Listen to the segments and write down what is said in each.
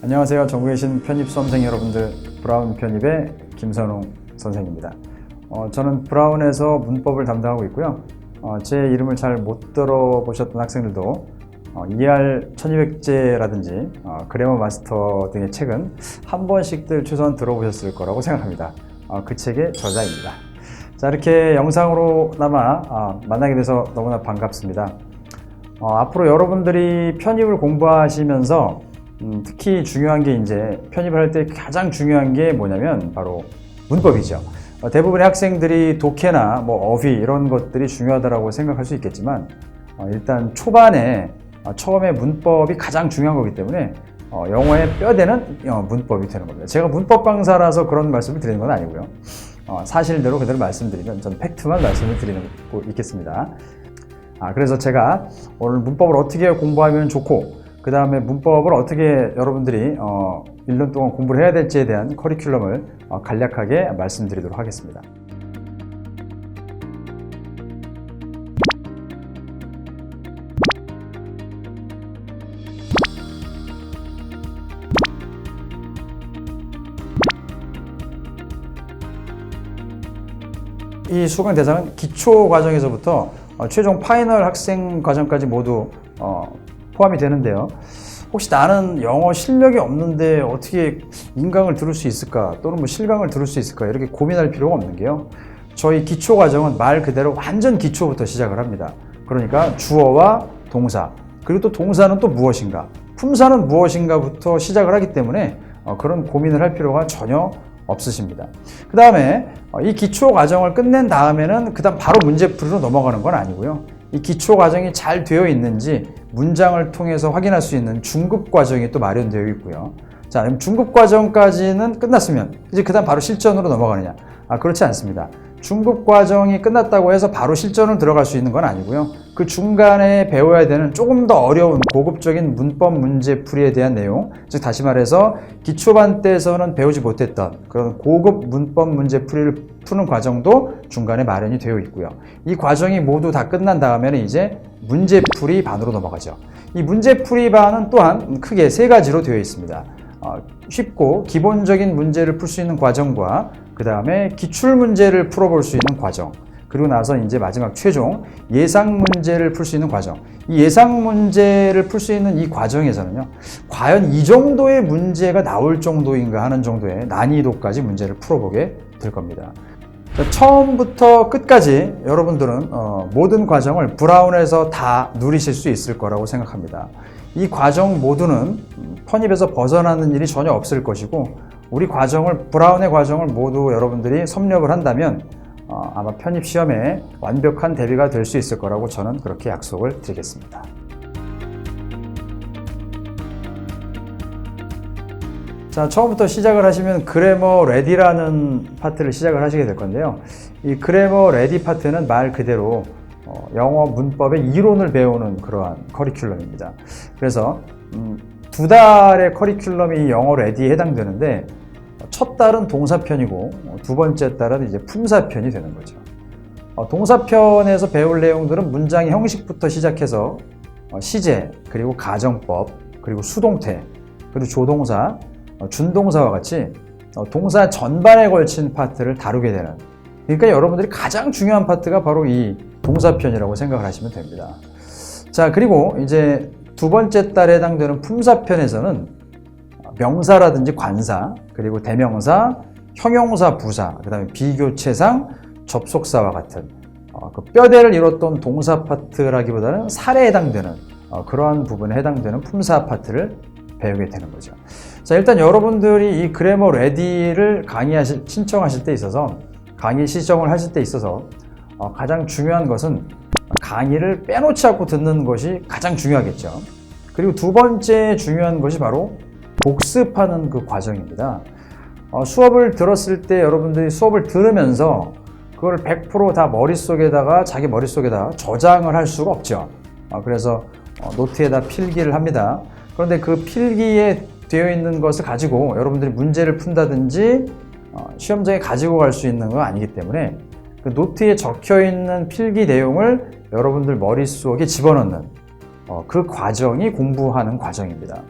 안녕하세요. 전국에 계신 편입 수험생 여러분들, 브라운 편입의 김선웅 선생입니다. 저는 브라운에서 문법을 담당하고 있고요. 제 이름을 잘 못 들어보셨던 학생들도 ER 1200제라든지 그래머 마스터 등의 책은 한 번씩들 최소한 들어보셨을 거라고 생각합니다. 그 책의 저자입니다. 자, 이렇게 영상으로나마 만나게 돼서 너무나 반갑습니다. 앞으로 여러분들이 편입을 공부하시면서 특히 중요한 게 이제 편입을 할 때 가장 중요한 게 뭐냐면 바로 문법이죠. 대부분의 학생들이 독해나 어휘 이런 것들이 중요하다고 생각할 수 있겠지만 일단 초반에 처음에 문법이 가장 중요한 거기 때문에 영어의 뼈대는 문법이 되는 겁니다. 제가 문법 강사라서 그런 말씀을 드리는 건 아니고요. 사실대로 그대로 말씀드리면 전 팩트만 말씀을 드리고 있겠습니다. 그래서 제가 오늘 문법을 어떻게 공부하면 좋고 그 다음에 문법을 어떻게 여러분들이 1년 동안 공부를 해야 될지에 대한 커리큘럼을 간략하게 말씀드리도록 하겠습니다. 이 수강 대상은 기초 과정에서부터 최종 파이널 학생 과정까지 모두 포함이 되는데요. 혹시 나는 영어 실력이 없는데 어떻게 인강을 들을 수 있을까 또는 실강을 들을 수 있을까 이렇게 고민할 필요가 없는 게요. 저희 기초 과정은 말 그대로 완전 기초부터 시작을 합니다. 그러니까 주어와 동사, 그리고 또 동사는 또 무엇인가, 품사는 무엇인가부터 시작을 하기 때문에 그런 고민을 할 필요가 전혀 없으십니다. 그 다음에 이 기초 과정을 끝낸 다음에는 그 다음 바로 문제풀이로 넘어가는 건 아니고요. 이 기초 과정이 잘 되어 있는지 문장을 통해서 확인할 수 있는 중급 과정이 또 마련되어 있고요. 자, 그럼 중급 과정까지는 끝났으면 이제 그 다음 바로 실전으로 넘어가느냐? 그렇지 않습니다. 중급 과정이 끝났다고 해서 바로 실전을 들어갈 수 있는 건 아니고요. 그 중간에 배워야 되는 조금 더 어려운 고급적인 문법 문제풀이에 대한 내용, 즉 다시 말해서 기초반 때에서는 배우지 못했던 그런 고급 문법 문제풀이를 푸는 과정도 중간에 마련이 되어 있고요. 이 과정이 모두 다 끝난 다음에는 이제 문제풀이 반으로 넘어가죠. 이 문제풀이 반은 또한 크게 3가지로 되어 있습니다. 쉽고 기본적인 문제를 풀 수 있는 과정과 그 다음에 기출 문제를 풀어볼 수 있는 과정, 그리고 나서 이제 마지막 최종 예상 문제를 풀 수 있는 과정. 이 예상 문제를 풀 수 있는 이 과정에서는요, 과연 이 정도의 문제가 나올 정도인가 하는 정도의 난이도까지 문제를 풀어보게 될 겁니다. 처음부터 끝까지 여러분들은 모든 과정을 브라운에서 다 누리실 수 있을 거라고 생각합니다. 이 과정 모두는 편입에서 벗어나는 일이 전혀 없을 것이고, 우리 과정을, 브라운의 과정을 모두 여러분들이 섭렵을 한다면 아마 편입 시험에 완벽한 대비가 될 수 있을 거라고 저는 그렇게 약속을 드리겠습니다. 자, 처음부터 시작을 하시면 그래머 레디라는 파트를 시작을 하시게 될 건데요. 이 그래머 레디 파트는 말 그대로 영어 문법의 이론을 배우는 그러한 커리큘럼입니다. 그래서 2달의 커리큘럼이 영어 레디에 해당되는데, 첫 달은 동사편이고 두 번째 달은 이제 품사편이 되는 거죠. 동사편에서 배울 내용들은 문장의 형식부터 시작해서 시제, 그리고 가정법, 그리고 수동태, 그리고 조동사, 준동사와 같이 동사 전반에 걸친 파트를 다루게 되는, 그러니까 여러분들이 가장 중요한 파트가 바로 이 동사편이라고 생각을 하시면 됩니다. 자, 그리고 이제 두 번째 달에 해당되는 품사편에서는 명사라든지 관사, 그리고 대명사, 형용사, 부사, 그 다음에 비교체상, 접속사와 같은 그 뼈대를 이뤘던 동사 파트라기보다는 살에 해당되는 그러한 부분에 해당되는 품사 파트를 배우게 되는 거죠. 자, 일단 여러분들이 이 그래머 레디를 신청하실 때 있어서, 강의 시청을 하실 때 있어서 가장 중요한 것은 강의를 빼놓지 않고 듣는 것이 가장 중요하겠죠. 그리고 두 번째 중요한 것이 바로 복습하는 그 과정입니다. 수업을 들었을 때 여러분들이 수업을 들으면서 그걸 100% 다 머릿속에다가, 자기 머릿속에다 저장을 할 수가 없죠. 그래서 노트에다 필기를 합니다. 그런데 그 필기에 되어 있는 것을 가지고 여러분들이 문제를 푼다든지 시험장에 가지고 갈 수 있는 건 아니기 때문에 그 노트에 적혀 있는 필기 내용을 여러분들 머릿속에 집어넣는 그 과정이 공부하는 과정입니다.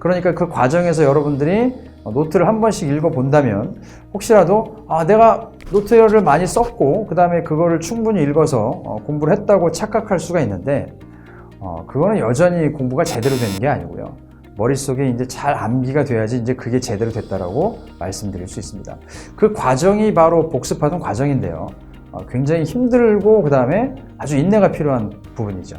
그러니까 그 과정에서 여러분들이 노트를 한 번씩 읽어본다면 혹시라도 내가 노트를 많이 썼고 그 다음에 그거를 충분히 읽어서 공부를 했다고 착각할 수가 있는데 그거는 여전히 공부가 제대로 되는 게 아니고요. 머릿속에 이제 잘 암기가 돼야지 이제 그게 제대로 됐다라고 말씀드릴 수 있습니다. 그 과정이 바로 복습하는 과정인데요. 굉장히 힘들고 그 다음에 아주 인내가 필요한 부분이죠.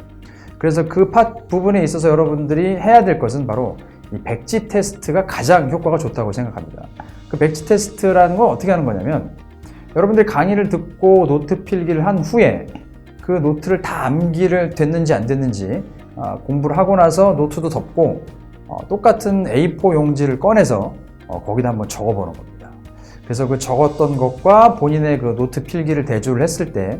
그래서 그 부분에 있어서 여러분들이 해야 될 것은 바로 이 백지 테스트가 가장 효과가 좋다고 생각합니다. 그 백지 테스트라는 건 어떻게 하는 거냐면 여러분들이 강의를 듣고 노트 필기를 한 후에 그 노트를 다 암기를 됐는지 안 됐는지 공부를 하고 나서 노트도 덮고 똑같은 A4 용지를 꺼내서 거기다 한번 적어보는 겁니다. 그래서 그 적었던 것과 본인의 그 노트 필기를 대조를 했을 때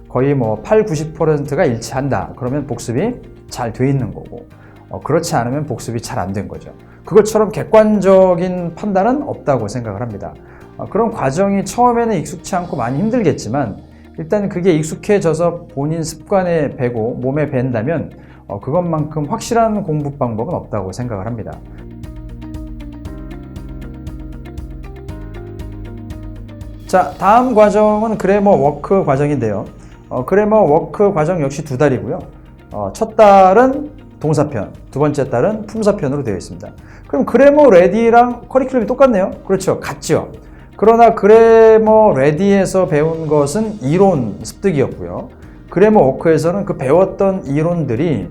거의 8, 90%가 일치한다. 그러면 복습이 잘 돼 있는 거고 그렇지 않으면 복습이 잘 안 된 거죠. 그것처럼 객관적인 판단은 없다고 생각을 합니다. 그런 과정이 처음에는 익숙치 않고 많이 힘들겠지만 일단 그게 익숙해져서 본인 습관에 배고 몸에 밴다면 그것만큼 확실한 공부 방법은 없다고 생각을 합니다. 자, 다음 과정은 그래머 워크 과정인데요. 그래머 워크 과정 역시 2달이고요. 첫 달은 동사편, 두 번째 달은 품사편으로 되어 있습니다. 그럼 그래머 레디랑 커리큘럼이 똑같네요. 그렇죠. 같죠. 그러나 그래머 레디에서 배운 것은 이론 습득이었고요. 그래머 워크에서는 그 배웠던 이론들이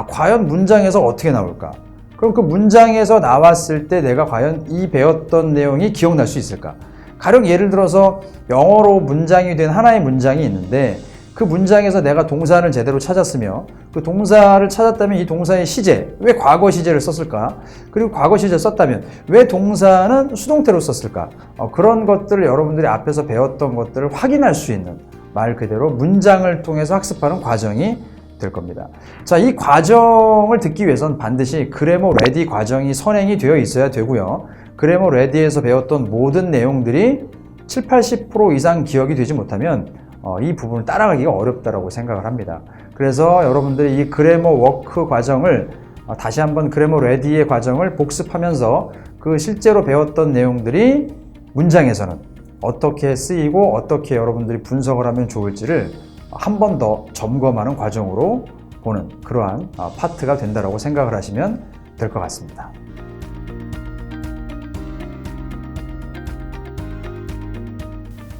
과연 문장에서 어떻게 나올까? 그럼 그 문장에서 나왔을 때 내가 과연 이 배웠던 내용이 기억날 수 있을까? 가령 예를 들어서 영어로 문장이 된 하나의 문장이 있는데 그 문장에서 내가 동사를 제대로 찾았으며 그 동사를 찾았다면 이 동사의 시제, 왜 과거 시제를 썼을까? 그리고 과거 시제를 썼다면 왜 동사는 수동태로 썼을까? 그런 것들을 여러분들이 앞에서 배웠던 것들을 확인할 수 있는 말 그대로 문장을 통해서 학습하는 과정이 될 겁니다. 자, 이 과정을 듣기 위해선 반드시 그래머 레디 과정이 선행이 되어 있어야 되고요. 그래머 레디에서 배웠던 모든 내용들이 7, 80% 이상 기억이 되지 못하면 이 부분을 따라가기가 어렵다고 생각을 합니다. 그래서 여러분들이 이 그래머 워크 과정을 다시 한번 그래머 레디의 과정을 복습하면서 그 실제로 배웠던 내용들이 문장에서는 어떻게 쓰이고 어떻게 여러분들이 분석을 하면 좋을지를 한 번 더 점검하는 과정으로 보는 그러한 파트가 된다고 생각을 하시면 될 것 같습니다.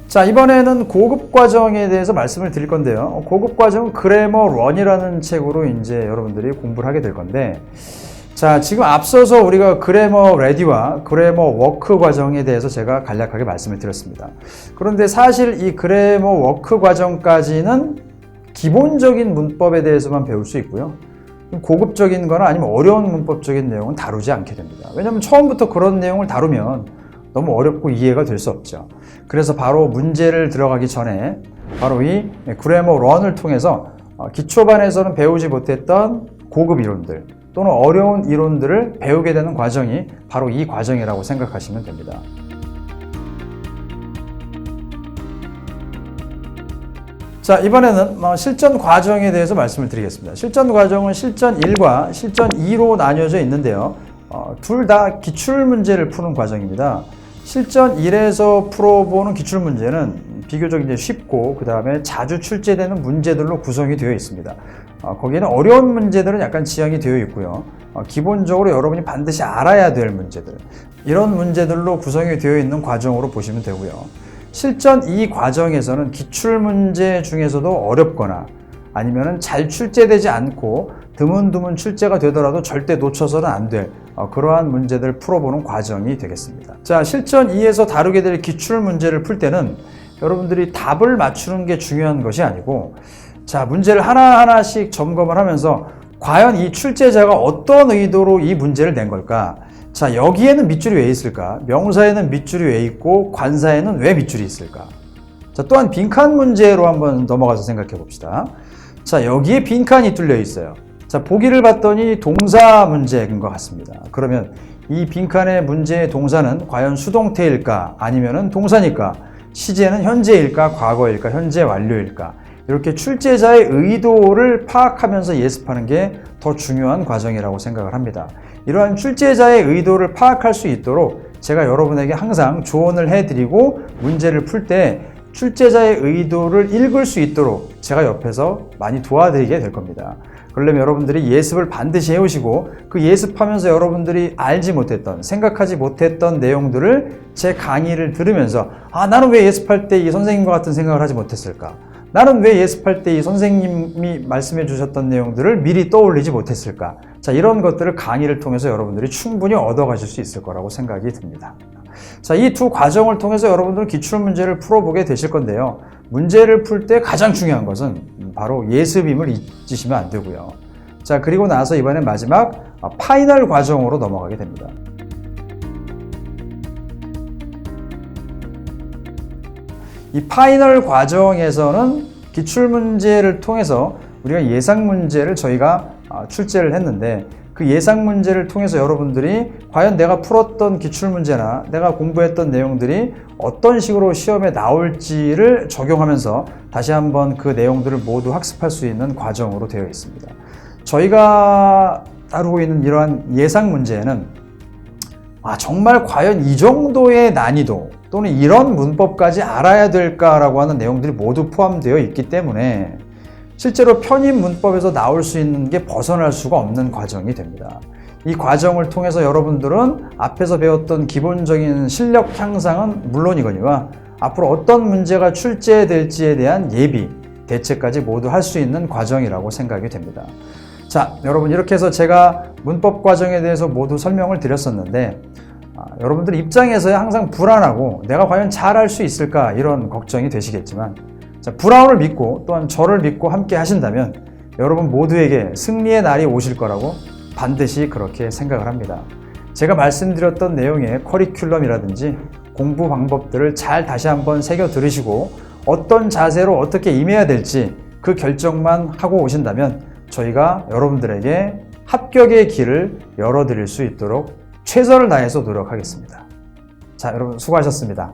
자, 이번에는 고급 과정에 대해서 말씀을 드릴 건데요. 고급 과정은 그래머 런이라는 책으로 이제 여러분들이 공부를 하게 될 건데, 자, 지금 앞서서 우리가 그래머 레디와 그래머 워크 과정에 대해서 제가 간략하게 말씀을 드렸습니다. 그런데 사실 이 그래머 워크 과정까지는 기본적인 문법에 대해서만 배울 수 있고요. 고급적인 거나 아니면 어려운 문법적인 내용은 다루지 않게 됩니다. 왜냐하면 처음부터 그런 내용을 다루면 너무 어렵고 이해가 될 수 없죠. 그래서 바로 문제를 들어가기 전에 바로 이 그래머 런을 통해서 기초반에서는 배우지 못했던 고급 이론들 또는 어려운 이론들을 배우게 되는 과정이 바로 이 과정이라고 생각하시면 됩니다. 자, 이번에는 실전 과정에 대해서 말씀을 드리겠습니다. 실전 과정은 실전 1과 실전 2로 나뉘어져 있는데요. 둘 다 기출문제를 푸는 과정입니다. 실전 1에서 풀어보는 기출문제는 비교적 이제 쉽고 그 다음에 자주 출제되는 문제들로 구성이 되어 있습니다. 거기에는 어려운 문제들은 약간 지양이 되어 있고요. 기본적으로 여러분이 반드시 알아야 될 문제들, 이런 문제들로 구성이 되어 있는 과정으로 보시면 되고요. 실전 2 과정에서는 기출문제 중에서도 어렵거나 아니면 잘 출제되지 않고 드문드문 출제가 되더라도 절대 놓쳐서는 안 될 그러한 문제들을 풀어보는 과정이 되겠습니다. 자, 실전 2에서 다루게 될 기출문제를 풀 때는 여러분들이 답을 맞추는 게 중요한 것이 아니고, 자, 문제를 하나하나씩 점검을 하면서 과연 이 출제자가 어떤 의도로 이 문제를 낸 걸까? 자, 여기에는 밑줄이 왜 있을까? 명사에는 밑줄이 왜 있고 관사에는 왜 밑줄이 있을까? 자, 또한 빈칸 문제로 한번 넘어가서 생각해 봅시다. 자, 여기에 빈칸이 뚫려 있어요. 자, 보기를 봤더니 동사 문제인 것 같습니다. 그러면 이 빈칸의 문제의 동사는 과연 수동태일까? 아니면은 동사니까? 시제는 현재일까? 과거일까? 현재 완료일까? 이렇게 출제자의 의도를 파악하면서 예습하는 게 더 중요한 과정이라고 생각을 합니다. 이러한 출제자의 의도를 파악할 수 있도록 제가 여러분에게 항상 조언을 해드리고 문제를 풀 때 출제자의 의도를 읽을 수 있도록 제가 옆에서 많이 도와드리게 될 겁니다. 그러려면 여러분들이 예습을 반드시 해오시고 그 예습하면서 여러분들이 알지 못했던, 생각하지 못했던 내용들을 제 강의를 들으면서 나는 왜 예습할 때 이 선생님과 같은 생각을 하지 못했을까? 나는 왜 예습할 때 이 선생님이 말씀해 주셨던 내용들을 미리 떠올리지 못했을까? 자, 이런 것들을 강의를 통해서 여러분들이 충분히 얻어가실 수 있을 거라고 생각이 듭니다. 자, 이 두 과정을 통해서 여러분들은 기출문제를 풀어보게 되실 건데요. 문제를 풀 때 가장 중요한 것은 바로 예습임을 잊으시면 안 되고요. 자, 그리고 나서 이번엔 마지막 파이널 과정으로 넘어가게 됩니다. 이 파이널 과정에서는 기출문제를 통해서 우리가 예상문제를 저희가 출제를 했는데 그 예상문제를 통해서 여러분들이 과연 내가 풀었던 기출문제나 내가 공부했던 내용들이 어떤 식으로 시험에 나올지를 적용하면서 다시 한번 그 내용들을 모두 학습할 수 있는 과정으로 되어 있습니다. 저희가 다루고 있는 이러한 예상문제에는 정말 과연 이 정도의 난이도 또는 이런 문법까지 알아야 될까라고 하는 내용들이 모두 포함되어 있기 때문에 실제로 편입 문법에서 나올 수 있는 게 벗어날 수가 없는 과정이 됩니다. 이 과정을 통해서 여러분들은 앞에서 배웠던 기본적인 실력 향상은 물론이거니와 앞으로 어떤 문제가 출제될지에 대한 예비, 대책까지 모두 할 수 있는 과정이라고 생각이 됩니다. 자, 여러분 이렇게 해서 제가 문법 과정에 대해서 모두 설명을 드렸었는데 여러분들 입장에서야 항상 불안하고 내가 과연 잘할 수 있을까 이런 걱정이 되시겠지만 자, 브라운을 믿고 또한 저를 믿고 함께 하신다면 여러분 모두에게 승리의 날이 오실 거라고 반드시 그렇게 생각을 합니다. 제가 말씀드렸던 내용의 커리큘럼이라든지 공부 방법들을 잘 다시 한번 새겨 들으시고 어떤 자세로 어떻게 임해야 될지 그 결정만 하고 오신다면 저희가 여러분들에게 합격의 길을 열어드릴 수 있도록 최선을 다해서 노력하겠습니다. 자, 여러분 수고하셨습니다.